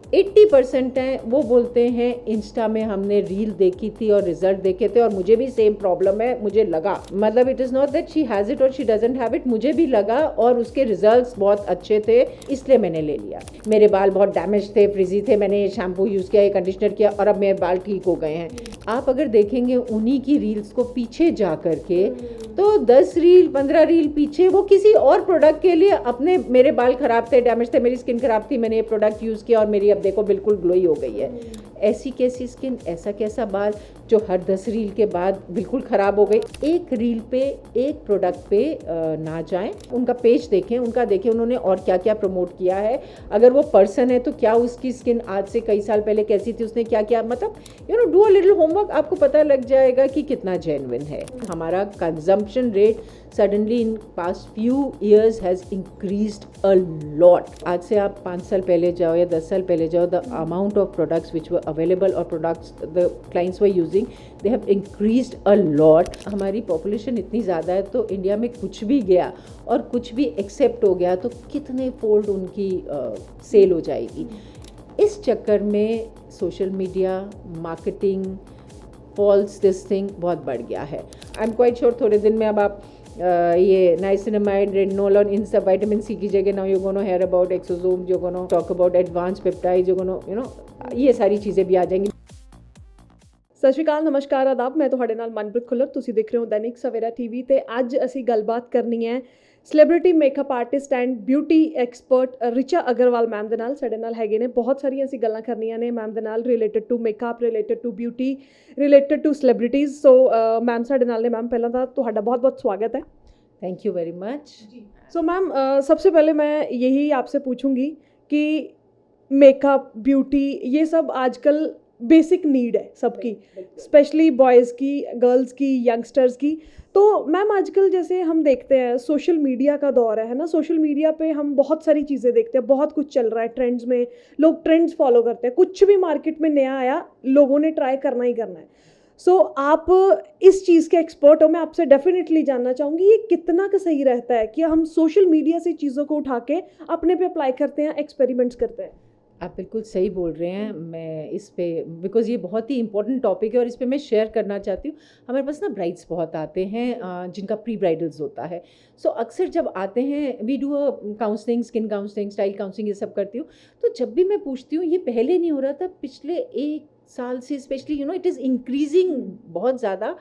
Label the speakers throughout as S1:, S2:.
S1: 80% हैं वो बोलते हैं इंस्टा में हमने रील देखी थी और रिजल्ट देखे थे और मुझे भी सेम प्रॉब्लम है, मुझे लगा, मतलब it is not that she has it और शी डजंट हैव इट, मुझे भी लगा और उसके रिजल्ट्स बहुत अच्छे थे, इसलिए मैंने ले लिया। मेरे बाल बहुत डैमेज थे, फ्रिजी थे, मैंने ये शैम्पू यूज़ किया, ये कंडीशनर किया और अब मेरे बाल ठीक हो गए हैं। आप अगर देखेंगे उन्हीं की रील्स को पीछे जा करके, तो 10 रील 15 रील पीछे वो किसी और प्रोडक्ट के लिए अपने, मेरे बाल ख़राब थे, डैमेज थे, मेरी स्किन ख़राब थी, मैंने ये प्रोडक्ट यूज़ किया और मेरी अब देखो बिल्कुल ग्लोई हो गई है। ऐसी कैसी स्किन, ऐसा कैसा बाल जो हर 10 रील के बाद बिल्कुल ख़राब हो गई। एक रील पे, एक प्रोडक्ट पे ना जाएं, उनका पेज देखें, उनका देखें उन्होंने और क्या क्या प्रमोट किया है। अगर वो पर्सन है तो क्या उसकी स्किन आज से कई साल पहले कैसी थी, उसने क्या किया, मतलब डू अ लिटिल होमवर्क, आपको पता लग जाएगा कि कितना जेन्युइन है। हमारा consumption rate suddenly in past few years has increased a lot. आज से आप 5 साल पहले जाओ या 10 साल पहले जाओ, the amount of products which were available और products the clients were using, they have increased a lot. हमारी पॉपुलेशन इतनी ज़्यादा है तो इंडिया में कुछ भी गया और कुछ भी एक्सेप्ट हो गया तो कितने फोल्ड उनकी सेल हो जाएगी। इस चक्कर में social media marketing falls this thing बहुत बढ़ गया है। आई एम क्वाइट श्योर थोड़े दिन में अब आप ये नाइसिनामाइड, रेटिनोल और इन सब विटामिन सी की जगह now you gonna hear about exosome, you gonna talk about advance peptide, you gonna ये सारी चीज़ें भी आ जाएंगी।
S2: ਸਤਿ ਸ਼੍ਰੀ ਅਕਾਲ, ਨਮਸਕਾਰ, ਆਦਾਬ। ਮੈਂ ਤੁਹਾਡੇ ਨਾਲ ਮਨਪ੍ਰੀਤ ਖੁੱਲਰ, ਤੁਸੀਂ ਦੇਖ ਰਹੇ ਹੋ ਦੈਨਿਕ ਸਵੇਰਾ ਟੀਵੀ ਤੇ ਅੱਜ ਅਸੀਂ ਗੱਲਬਾਤ ਕਰਨੀ ਹੈ celebrity makeup artist and beauty expert Richa Agarwal ma'am ਦੇ ਨਾਲ। ਸਾਡੇ ਨਾਲ ਹੈਗੇ ਨੇ, ਬਹੁਤ ਸਾਰੀਆਂ ਅਸੀਂ ਗੱਲਾਂ ਕਰਨੀਆਂ ਨੇ ਮੈਮ ਦੇ ਨਾਲ related to makeup, related to beauty, related to celebrities. So ma'am ਸਾਡੇ ਨਾਲ ਨੇ। ਮੈਮ ਪਹਿਲਾਂ ਤਾਂ ਤੁਹਾਡਾ ਬਹੁਤ बहुत स्वागत है।
S1: Thank you very much.
S2: So ma'am सबसे पहले मैं यही आपसे पूछूंगी कि मेकअप, ब्यूटी, ये सब आजकल बेसिक नीड है सबकी, स्पेशली बॉयज़ की, गर्ल्स की, यंगस्टर्स की। तो मैम आजकल जैसे हम देखते हैं सोशल मीडिया का दौर है ना, सोशल मीडिया पे हम बहुत सारी चीज़ें देखते हैं, बहुत कुछ चल रहा है ट्रेंड्स में, लोग ट्रेंड्स फॉलो करते हैं, कुछ भी मार्केट में नया आया लोगों ने ट्राई करना ही करना है। सो आप इस चीज़ के एक्सपर्ट हो, मैं आपसे डेफिनेटली जानना चाहूँगी ये कितना का सही रहता है कि हम सोशल मीडिया से चीज़ों को उठा के अपने पे अप्लाई करते हैं, एक्सपेरिमेंट्स करते हैं।
S1: आप बिल्कुल सही बोल रहे हैं। मैं इस पे, बिकॉज़ ये बहुत ही इंपॉर्टेंट टॉपिक है और इस पे मैं शेयर करना चाहती हूँ। हमारे पास ना ब्राइड्स बहुत आते हैं जिनका प्री ब्राइडल्स होता है। सो अक्सर जब आते हैं, we do a counselling, skin counselling, style counselling, ये सब करती हूँ। तो जब भी मैं पूछती हूँ, ये पहले नहीं हो रहा था, पिछले 1 साल से स्पेशली इट इज़ इंक्रीजिंग बहुत ज़्यादा।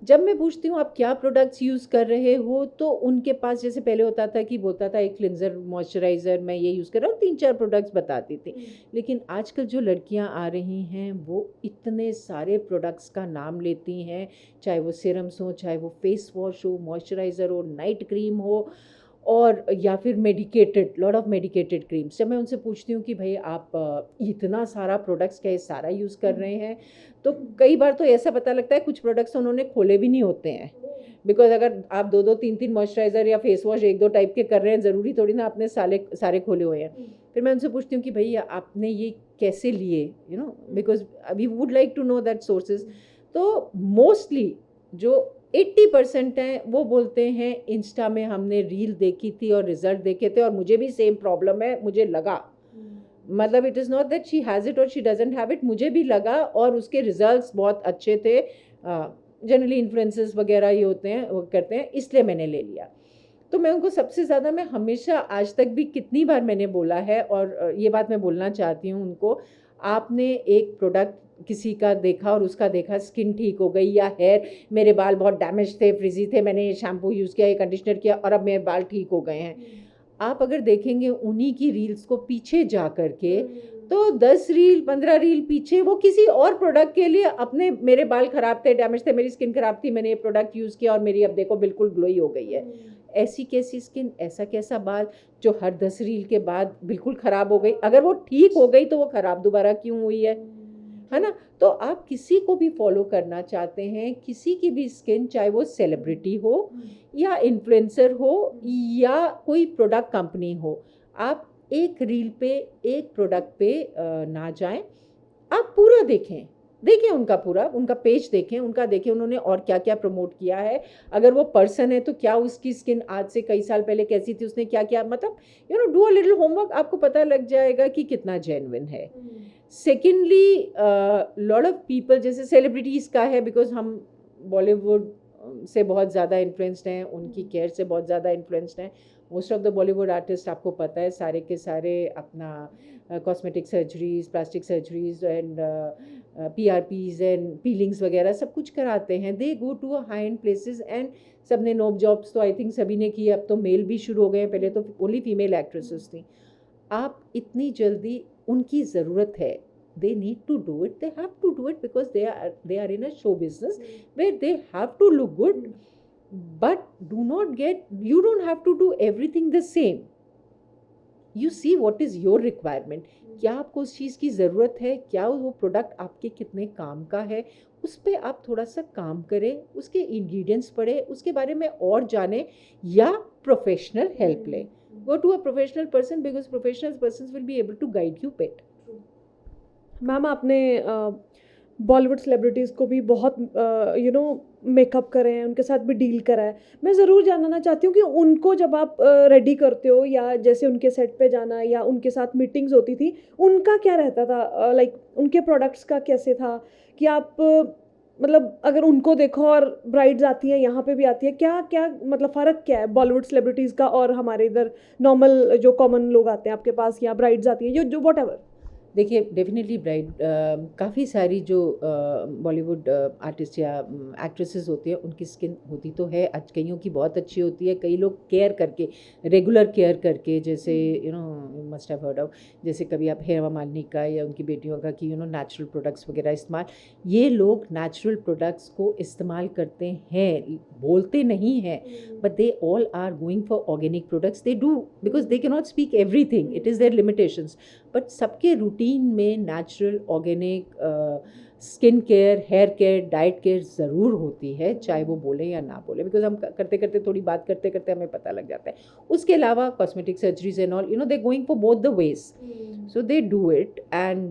S1: जब मैं पूछती हूँ आप क्या प्रोडक्ट्स यूज़ कर रहे हो, तो उनके पास जैसे पहले होता था कि बोलता था एक क्लिनज़र, मॉइस्चराइज़र, मैं ये यूज़ कर रहा हूँ, 3-4 प्रोडक्ट्स बताती थी। लेकिन आजकल जो लड़कियाँ आ रही हैं वो इतने सारे प्रोडक्ट्स का नाम लेती हैं, चाहे वो सीरम्स हो, चाहे वो फेस वॉश हो, मॉइस्चराइज़र हो, नाइट क्रीम हो, और या फिर medicated, lot of medicated creams. जब मैं उनसे पूछती हूँ कि भाई आप इतना सारा प्रोडक्ट्स क्या ये सारा यूज़ कर रहे हैं, तो कई बार तो ऐसा पता लगता है कुछ प्रोडक्ट्स उन्होंने खोले भी नहीं होते हैं। बिकॉज अगर आप 2-2 3-3 मॉइस्चराइज़र या फेस वॉश 1-2 टाइप के कर रहे हैं, ज़रूरी थोड़ी ना आपने सारे खोले हुए हैं। फिर मैं उनसे पूछती हूँ कि भैया आपने ये कैसे लिए, because we would like to know that sources. तो मोस्टली जो 80% हैं वो बोलते हैं इंस्टा में हमने रील देखी थी और रिजल्ट देखे थे और मुझे भी सेम प्रॉब्लम है, मुझे लगा, मतलब it is not that she has it और शी डजंट हैव इट, मुझे भी लगा और उसके रिजल्ट्स बहुत अच्छे थे। जनरली इन्फ्लुएंसर्स वगैरह ये होते हैं, वो करते हैं, इसलिए मैंने ले लिया। तो मैं उनको सबसे ज़्यादा, मैं हमेशा आज तक भी कितनी बार मैंने बोला है और ये बात मैं बोलना चाहती हूँ उनको, आपने एक प्रोडक्ट किसी का देखा और उसका देखा स्किन ठीक हो गई, या हेयर, मेरे बाल बहुत डैमेज थे, फ्रिजी थे, मैंने ये शैम्पू यूज़ किया, ये कंडीशनर किया और अब मेरे बाल ठीक हो गए हैं। आप अगर देखेंगे उन्हीं की रील्स को पीछे जा करके, तो 10 रील 15 रील पीछे वो किसी और प्रोडक्ट के लिए अपने, मेरे बाल ख़राब थे, डैमेज थे, मेरी स्किन ख़राब थी, मैंने ये प्रोडक्ट यूज़ किया और मेरी अब देखो बिल्कुल ग्लोई हो गई है। ऐसी कैसी स्किन, ऐसा कैसा बाल जो हर 10 रील के बाद बिल्कुल ख़राब हो गई। अगर वो ठीक हो गई तो वो ख़राब दोबारा क्यों हुई है ना। तो आप किसी को भी फॉलो करना चाहते हैं, किसी की भी स्किन, चाहे वो सेलिब्रिटी हो या इन्फ्लुएंसर हो या कोई प्रोडक्ट कंपनी हो, आप एक रील पे, एक प्रोडक्ट पे ना जाएं, आप पूरा देखें। देखें उनका पूरा, उनका पेज देखें, उनका देखें उन्होंने और क्या क्या प्रमोट किया है। अगर वो पर्सन है तो क्या उसकी स्किन आज से कई साल पहले कैसी थी, उसने क्या क्या, मतलब डू अ लिटिल होमवर्क, आपको पता लग जाएगा कि कितना जेन्युइन है। सेकेंडली, लॉट ऑफ पीपल, जैसे सेलिब्रिटीज़ का है, बिकॉज हम बॉलीवुड से बहुत ज़्यादा इन्फ्लुएंस्ड हैं, उनकी केयर से बहुत ज़्यादा इन्फ्लुएंस्ड हैं। Most of the Bollywood artist, आपको पता है, सारे के सारे अपना cosmetic surgeries, plastic surgeries and PRPs and peelings वगैरह सब कुछ कराते हैं। They go to a high end places and सब ने नोब जॉब्स तो आई थिंक सभी ने किए, अब तो मेल भी शुरू हो गए हैं, पहले तो ओनली फीमेल एक्ट्रेसेस थी। आप इतनी जल्दी, उनकी ज़रूरत है, they need to do it, they have to do it because they are in a show business where they have to look good, but you don't have to do everything the same. You see what is your requirement, क्या आपको उस चीज़ की ज़रूरत है, क्या वो product आपके कितने काम का है, उस पर आप थोड़ा सा काम करें, उसके इंग्रेडिएंट्स पढ़ें, उसके बारे में और जानें, या प्रोफेशनल हेल्प लें। Go to a professional person because professional persons will be able to guide you better.
S2: Ma'am आपने बॉलीवुड सेलिब्रिटीज़ को भी बहुत मेकअप करे हैं, उनके साथ भी डील करा है। मैं ज़रूर जानना चाहती हूँ कि उनको जब आप रेडी करते हो, या जैसे उनके सेट पे जाना या उनके साथ मीटिंग्स होती थी, उनका क्या रहता था, लाइक उनके प्रोडक्ट्स का कैसे था कि आप मतलब अगर उनको देखो और ब्राइड्स आती हैं, यहाँ पे भी आती है, क्या क्या मतलब फ़र्क क्या है बॉलीवुड सेलिब्रिटीज़ का और हमारे इधर नॉर्मल जो कॉमन लोग आते हैं आपके पास, या ब्राइड्स आती हैं जो व्हाटएवर?
S1: देखिए, डेफिनेटली ब्राइड, काफ़ी सारी जो बॉलीवुड आर्टिस्ट या एक्ट्रेसेस होती हैं, उनकी स्किन होती तो है, आज कईयों की बहुत अच्छी होती है, कई लोग केयर करके, रेगुलर केयर करके, जैसे मस्ट हैव हर्ड ऑफ, जैसे कभी आप हेमा मालिनी का या उनकी बेटियों का कि नेचुरल प्रोडक्ट्स वगैरह इस्तेमाल, ये लोग नेचुरल प्रोडक्ट्स को इस्तेमाल करते हैं, बोलते नहीं हैं, but they all are going for organic products, they do, because they can not speak everything, it is there limitations, but सबके रूटीन में natural organic skin care, hair care, diet care ज़रूर होती है, चाहे वो बोलें या ना बोलें, बिकॉज हम करते करते, थोड़ी बात करते करते हमें पता लग जाता है। उसके अलावा cosmetic surgeries and all, they going for both the ways, so they do it. And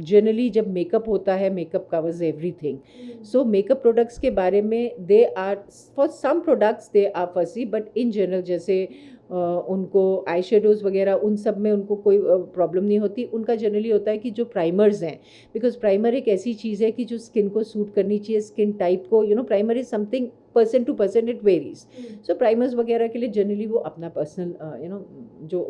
S1: generally जब मेकअप होता है, makeup covers everything, so makeup products के बारे में they are, for some products they are fussy, but in general जैसे उनको eye shadows वगैरह, उन सब में उनको कोई प्रॉब्लम नहीं होती। उनका जनरली होता है कि जो प्राइमर्स हैं, बिकॉज प्राइमर एक ऐसी चीज़ है कि जो स्किन को सूट करनी चाहिए, स्किन टाइप को, primer is something person to person it varies. So primers वगैरह के लिए जनरली वो अपना पर्सनल जो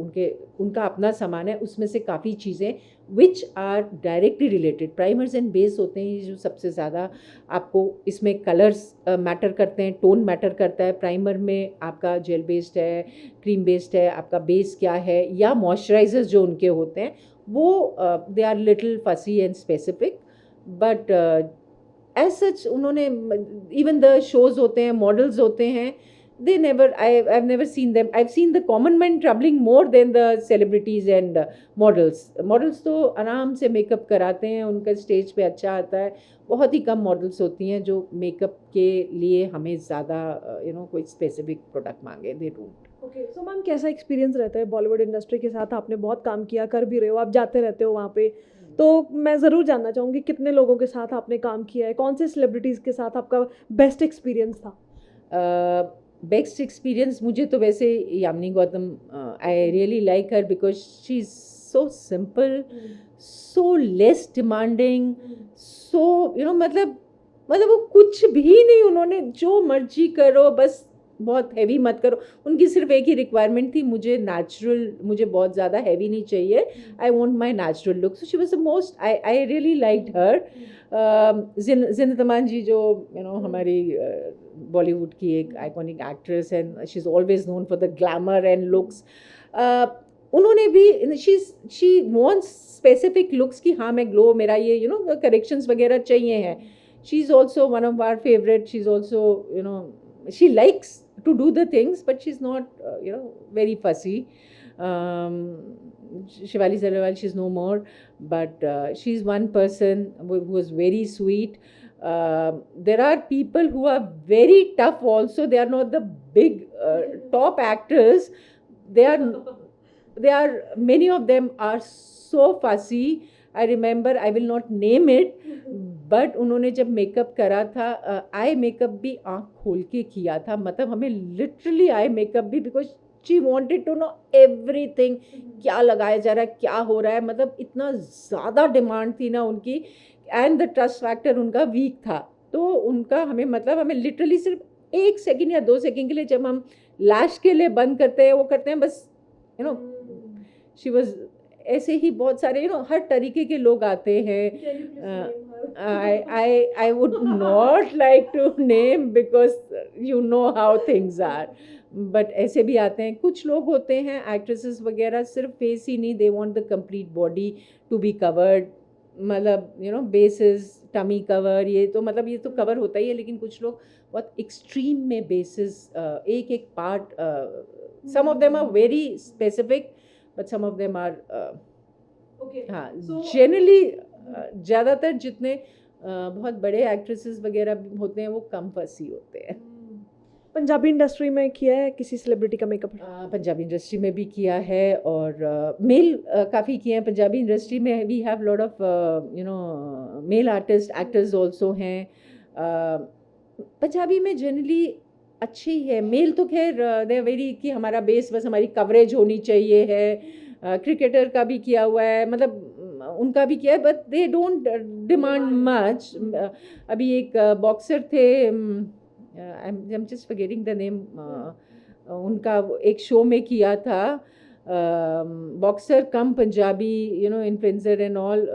S1: उनका अपना सामान है, उसमें से काफ़ी चीज़ें which are directly related, primers and base होते हैं जो सबसे ज़्यादा आपको इसमें कलर्स मैटर करते हैं, टोन मैटर करता है। प्राइमर में आपका जेल बेस्ड है, क्रीम बेस्ड है, आपका बेस क्या है, या मॉइस्चराइजर्स जो उनके होते हैं वो they are little fussy and specific, but as such उन्होंने, इवन द शोज़ होते हैं, मॉडल्स होते हैं, they never, I've never seen them, I've seen the common men troubling more than the celebrities and models तो आराम से makeup कराते हैं, उनका स्टेज पे अच्छा आता है। बहुत ही कम मॉडल्स होती हैं जो मेकअप के लिए हमें ज़्यादा कोई स्पेसिफिक प्रोडक्ट मांगे, they don't.
S2: Okay, so ma'am कैसा एक्सपीरियंस रहता है बॉलीवुड इंडस्ट्री के साथ? आपने बहुत काम किया, कर भी रहे हो, आप जाते रहते हो वहाँ पे, तो मैं ज़रूर जानना चाहूँगी कितने लोगों के साथ आपने काम किया है, कौन से सेलिब्रिटीज़ के साथ आपका बेस्ट एक्सपीरियंस था?
S1: बेस्ट एक्सपीरियंस मुझे तो वैसे Yamini Gautam, I really like her because she is so simple, so less demanding, so मतलब वो कुछ भी नहीं, उन्होंने जो मर्जी करो, बस बहुत हैवी मत करो। उनकी सिर्फ एक ही रिक्वायरमेंट थी, मुझे नेचुरल, मुझे बहुत ज़्यादा हैवी नहीं चाहिए, I want my natural look. So she was the most, I really liked her. Zeenat Aman ji जो हमारी बॉलीवुड की एक iconic actress and she is always known for the glamour and looks, उन्होंने भी, शी वॉन्ट्स स्पेसिफिक लुक्स कि हाँ मैं ग्लो, मेरा ये करेक्शंस वगैरह चाहिए हैं। She is also one of our favourite, she is also she likes to do the things, but she's not very fussy. Shivali Zalewal, she's no more, but she's one person who was very sweet. There are people who are very tough also, they are not the big top actors, they are many of them are so fussy, I remember, I will not name it, but उन्होंने जब makeup करा था, आई makeup भी आँख खोल के किया था, मतलब हमें लिटरली आई मेकअप भी, because she wanted to know everything, क्या लगाया जा रहा है, क्या हो रहा है, मतलब इतना ज़्यादा डिमांड थी ना उनकी, एंड द ट्रस्ट फैक्टर उनका वीक था, तो उनका हमें लिटरली सिर्फ 1 सेकेंड या 2 सेकेंड के लिए जब हम लैश के लिए बंद करते हैं, वो करते हैं बस, यू नो, शी वॉज, ऐसे ही बहुत सारे हर तरीके के लोग आते हैं. I would not like to name because you know how things are. But ऐसे भी आते हैं, कुछ लोग होते हैं एक्ट्रेसेस वगैरह, सिर्फ फेस ही नहीं, they want the complete body to be covered, मतलब बेसिस, टमी कवर, ये तो मतलब ये तो कवर होता ही है, लेकिन कुछ लोग बहुत एक्सट्रीम में बेसिस, एक एक part, some of them are very specific but some of them are, हाँ, जनरली ज़्यादातर जितने बहुत बड़े एक्ट्रेसेस वगैरह होते हैं वो कम फसी होते हैं.
S2: पंजाबी इंडस्ट्री में किया है किसी सेलिब्रिटी का मेकअप?
S1: पंजाबी इंडस्ट्री में भी किया है, और मेल काफ़ी किए हैं पंजाबी इंडस्ट्री में. We have lot of male artist, actors also हैं. पंजाबी में जनरली अच्छी ही है. मेल तो खैर दे वेरी, कि हमारा बेस बस हमारी कवरेज होनी चाहिए है. क्रिकेटर का भी किया हुआ है, मतलब उनका भी किया है, but they don't demand much. अभी एक बॉक्सर थे, I am just forgetting the name, उनका एक शो में किया था, boxer come Punjabi, influencer and all.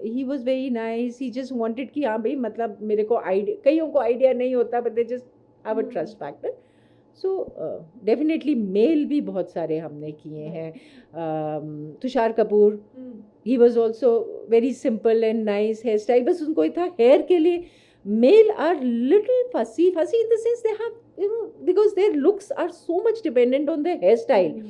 S1: He was very nice. He just wanted कि हाँ भाई, मतलब मेरे को आइडिया, कईयों को आइडिया नहीं होता, but they just have a trust factor. So definitely male भी बहुत सारे हमने किए हैं. Tushar Kapoor, he was also very simple and nice hair style, बस उनको ही था हेयर के लिए. Mail are little fussy in the sense they have, because their looks are so much dependent on the hair style.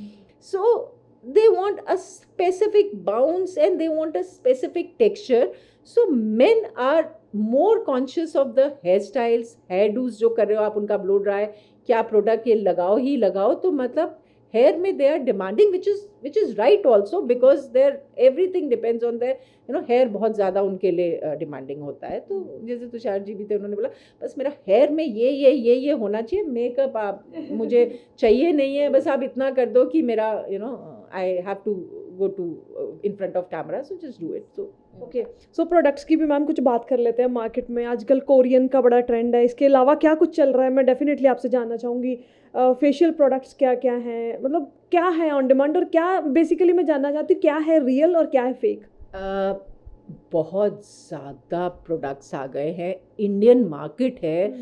S1: So they want a specific bounce and they want a specific texture. So men are more conscious of the hairstyles, hairdos जो कर रहे हो आप, उनका blow dry, क्या product ये लगाओ ही लगाओ, तो मतलब हेयर में they are demanding, which is right also, because their everything depends on their, hair बहुत ज़्यादा उनके लिए डिमांडिंग होता है. तो जैसे तुषार जी भी थे, उन्होंने बोला बस मेरा हेयर में ये होना चाहिए, मेकअप आप मुझे चाहिए नहीं है, बस आप इतना कर दो कि मेरा I have to go to in front of camera, so just do it. So
S2: okay, so products की भी मैम कुछ बात कर लेते हैं. मार्केट में आजकल कोरियन का बड़ा ट्रेंड है, इसके अलावा क्या कुछ चल रहा है? मैं डेफिनेटली आपसे जानना चाहूँगी फेशियल प्रोडक्ट्स क्या क्या हैं, मतलब क्या है ऑन डिमांड, और क्या बेसिकली मैं जानना चाहती हूँ क्या है रियल और क्या है फेक?
S1: बहुत ज़्यादा प्रोडक्ट्स आ गए हैं. इंडियन मार्केट है,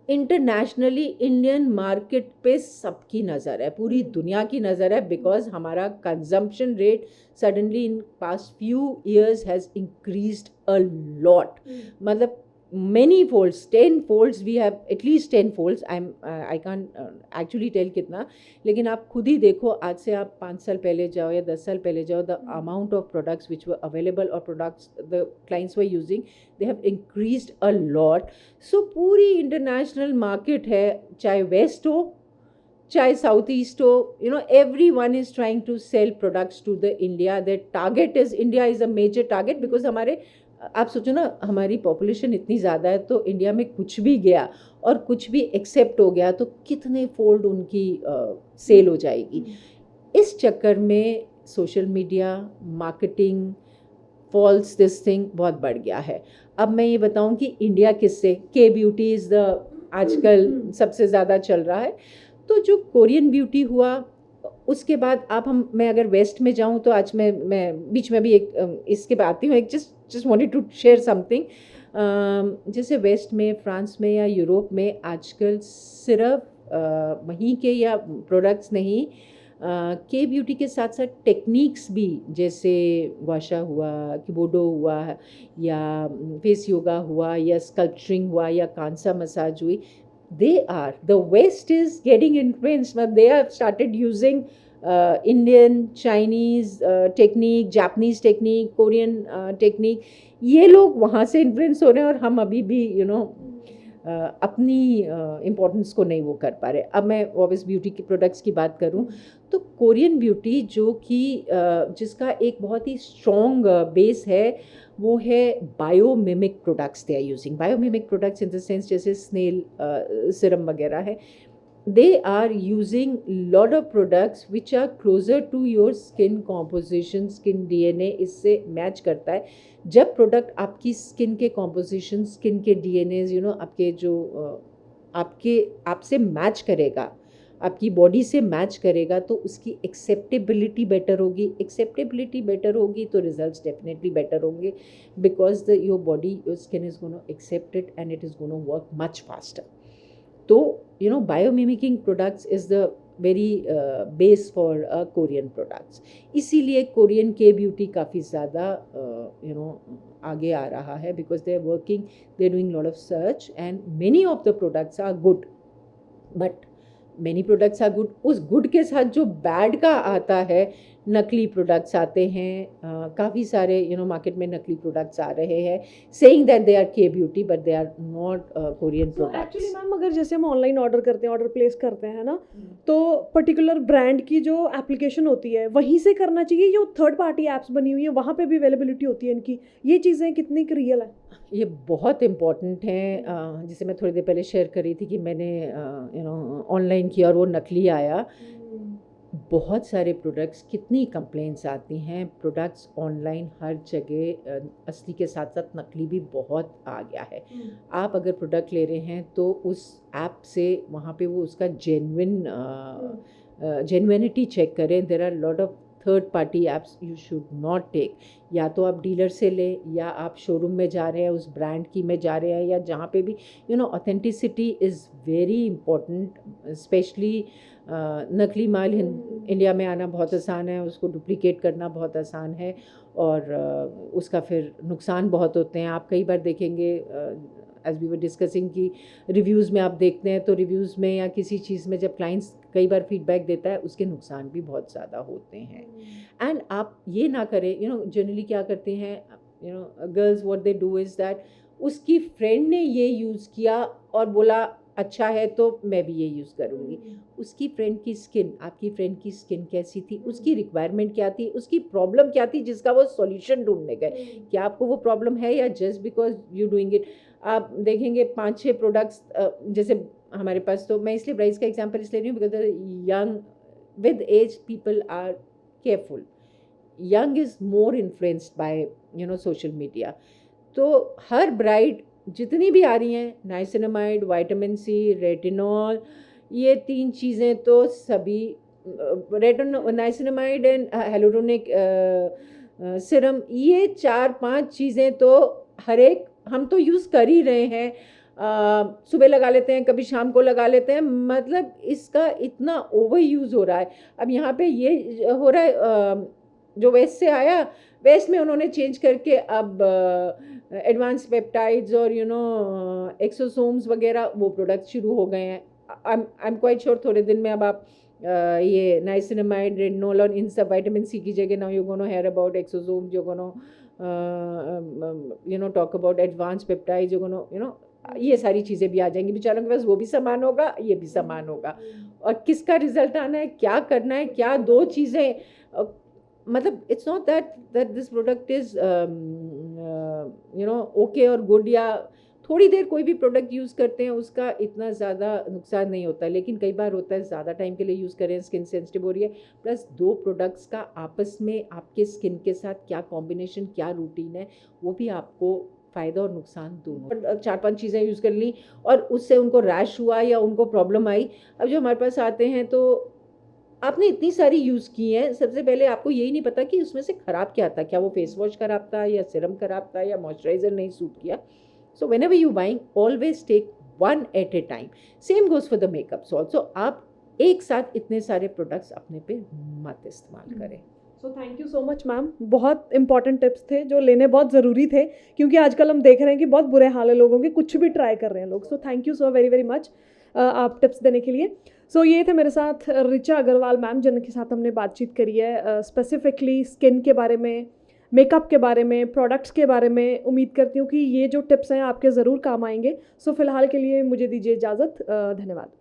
S1: इंटरनेशनली इंडियन मार्केट पे सबकी नज़र है, पूरी दुनिया की नज़र है, बिकॉज हमारा consumption rate suddenly in past few years has increased a lot. मतलब many folds, 10 folds, we have at least 10 folds. I can't actually tell कितना, लेकिन आप खुद ही देखो, आज से आप 5 साल पहले जाओ या 10 साल पहले जाओ, the amount of products which were available or products the clients were using, they have increased a lot. So पूरी international market है, चाहे west हो चाहे साउथ ईस्ट हो, everyone is trying to sell products to the India. Their target is, India is a major target, because हमारे, आप सोचो ना, हमारी पॉपुलेशन इतनी ज़्यादा है, तो इंडिया में कुछ भी गया और कुछ भी एक्सेप्ट हो गया तो कितने फोल्ड उनकी सेल हो जाएगी. इस चक्कर में social media marketing, falls this thing बहुत बढ़ गया है. अब मैं ये बताऊं कि इंडिया किससे, के ब्यूटी इज़ द आजकल सबसे ज़्यादा चल रहा है. तो जो कोरियन ब्यूटी हुआ, उसके बाद मैं अगर वेस्ट में जाऊं, तो आज मैं बीच में भी एक इसके बाद आती हूँ, एक just wanted to share something. जैसे वेस्ट में, फ्रांस में या यूरोप में आजकल सिर्फ वहीं के या प्रोडक्ट्स नहीं, के ब्यूटी के साथ साथ टेक्निक्स भी, जैसे वाशा हुआ, किबोडो हुआ, या फेस योगा हुआ, या स्कल्पचरिंग हुआ, या कांसा मसाज हुई, the West is getting influenced. They have started using Indian, Chinese technique, Japanese technique, Korean technique. ये लोग वहाँ से इन्फ्लुएंस हो रहे हैं, और हम अभी भी अपनी इम्पोर्टेंस को नहीं वो कर पा रहे। अब मैं ऑब्वियस ब्यूटी के प्रोडक्ट्स की बात करूं तो कोरियन ब्यूटी जो कि जिसका एक बहुत ही स्ट्रॉन्ग बेस है वो है biomimic products. They are using biomimic products in the sense जैसे स्नेल सिरम वगैरह है। they are using lot of products which are closer to your skin composition, skin DNA इससे मैच करता है। जब प्रोडक्ट आपकी स्किन के कॉम्पोजिशन, स्किन के डीएनए आपके जो आपसे मैच करेगा, आपकी बॉडी से मैच करेगा, तो उसकी एक्सेप्टेबिलिटी बेटर होगी। एक्सेप्टेबिलिटी बेटर होगी तो रिजल्ट्स डेफिनेटली बेटर होंगे, because your body, your skin is gonna accept it and it is gonna work much faster. तो biomimicking products is the very base for Korean products. इसीलिए Korean के beauty काफ़ी ज़्यादा आगे आ रहा है, because they are working, they are doing lot of search and many of the products are good, but many products are good. उस good के साथ जो बैड का आता है, नकली प्रोडक्ट्स आते हैं, काफ़ी सारे मार्केट में नकली प्रोडक्ट्स आ रहे हैं, saying that they are K beauty but they are not Korean products.
S2: Actually ma'am अगर जैसे हम ऑनलाइन ऑर्डर करते हैं, ऑर्डर प्लेस करते हैं ना, तो पर्टिकुलर ब्रांड की जो एप्लीकेशन होती है वहीं से करना चाहिए, जो थर्ड पार्टी ऐप्स बनी हुई है वहाँ पे भी अवेलेबिलिटी होती है इनकी, ये चीज़ें कितनी रियल है?
S1: ये बहुत इम्पॉर्टेंट है। जैसे मैं थोड़ी देर पहले शेयर कर रही थी कि मैंने ऑनलाइन किया और वो नकली आया। बहुत सारे प्रोडक्ट्स, कितनी कंप्लेंट्स आती हैं, प्रोडक्ट्स ऑनलाइन हर जगह असली के साथ साथ नकली भी बहुत आ गया है। आप अगर प्रोडक्ट ले रहे हैं तो उस ऐप से वहाँ पे वो उसका जेन्युइनिटी चेक करें। There are lot of third party apps you should not take. या तो आप डीलर से लें, या आप शोरूम में जा रहे हैं, उस ब्रांड की में जा रहे हैं, या जहाँ पे भी authenticity is very important. Specially नकली माल इंडिया में आना बहुत आसान है, उसको डुप्लिकेट करना बहुत आसान है, और उसका फिर नुकसान बहुत होते हैं। आप कई बार देखेंगे, एज वी वर डिस्कसिंग, कि रिव्यूज़ में आप देखते हैं तो रिव्यूज़ में या किसी चीज़ में जब क्लाइंट्स कई बार फीडबैक देता है, उसके नुकसान भी बहुत ज़्यादा होते हैं। एंड आप ये ना करें, जनरली क्या करते हैं girls, what they do is that उसकी फ्रेंड ने ये यूज़ किया और बोला अच्छा है तो मैं भी ये यूज़ करूँगी। उसकी फ्रेंड की स्किन, आपकी फ्रेंड की स्किन कैसी थी, उसकी रिक्वायरमेंट क्या थी, उसकी प्रॉब्लम क्या थी जिसका वो सॉल्यूशन ढूंढने गए। क्या आपको वो प्रॉब्लम है, या just because you doing it. आप देखेंगे 5-6 प्रोडक्ट्स, जैसे हमारे पास, तो मैं इसलिए ब्राइड्स का एग्जांपल इसलिए रही हूँ because young with age people are careful. Young is more influenced by social media. तो हर ब्राइड जितनी भी आ रही हैं, नाइसिनामाइड, विटामिन सी, रेटिनॉल, ये 3 चीज़ें तो सभी, नाइसिनामाइड एंड हेलुरोनिक सिरम, ये 4-5 चीज़ें तो हर एक हम तो यूज़ कर ही रहे हैं। सुबह लगा लेते हैं, कभी शाम को लगा लेते हैं, मतलब इसका इतना ओवर यूज़ हो रहा है। अब यहाँ पे ये हो रहा है, जो वेस्ट से आया, वेस्ट में उन्होंने चेंज करके अब एडवांस पेप्टाइड्स और एक्सोसोम्स वगैरह वो प्रोडक्ट शुरू हो गए हैं। आई एम क्वाइट श्योर थोड़े दिन में अब आप ये नाइसिनामाइड, रेटिनॉल और इन सब विटामिन सी की जगह now you gonna hear about exosome, you gonna talk about advance peptides, you gonna ये सारी चीज़ें भी आ जाएंगी। बेचारों के पास वो भी सामान होगा, ये भी सामान होगा, और किसका रिजल्ट आना है, क्या करना है, क्या 2 चीज़ें, मतलब it's not that this product is okay और गुड, या थोड़ी देर कोई भी प्रोडक्ट यूज़ करते हैं उसका इतना ज़्यादा नुकसान नहीं होता। लेकिन कई बार होता है ज़्यादा टाइम के लिए यूज़ करें, स्किन सेंसिटिव हो रही है, प्लस 2 प्रोडक्ट्स का आपस में आपके स्किन के साथ क्या कॉम्बिनेशन, क्या रूटीन है, वो भी आपको फ़ायदा और नुकसान दोनों। 4-5 चीज़ें यूज़ कर ली और उससे उनको रैश हुआ या उनको प्रॉब्लम आई। अब जो हमारे पास आते हैं तो आपने इतनी सारी यूज़ की हैं, सबसे पहले आपको यही नहीं पता कि उसमें से ख़राब क्या था, क्या वो फेस वॉश ख़राब था, या सिरम ख़राब था, या मॉइस्चराइज़र नहीं सूट किया। So whenever you buying, always take one at a time. Same goes for the makeups also. आप एक साथ इतने सारे प्रोडक्ट्स अपने पे मत इस्तेमाल करें।
S2: So thank you so much ma'am, बहुत इंपॉर्टेंट टिप्स थे जो लेने बहुत ज़रूरी थे, क्योंकि आजकल हम देख रहे हैं कि बहुत बुरे हाल है लोगों के, कुछ भी ट्राई कर रहे हैं लोग। So thank you so very very much आप टिप्स देने के लिए। सो ये थे मेरे साथ ऋचा अग्रवाल मैम, जिनके साथ हमने बातचीत करी है स्पेसिफिकली स्किन के बारे में, मेकअप के बारे में, प्रोडक्ट्स के बारे में। उम्मीद करती हूँ कि ये जो टिप्स हैं आपके ज़रूर काम आएंगे। सो फिलहाल के लिए मुझे दीजिए इजाज़त। धन्यवाद।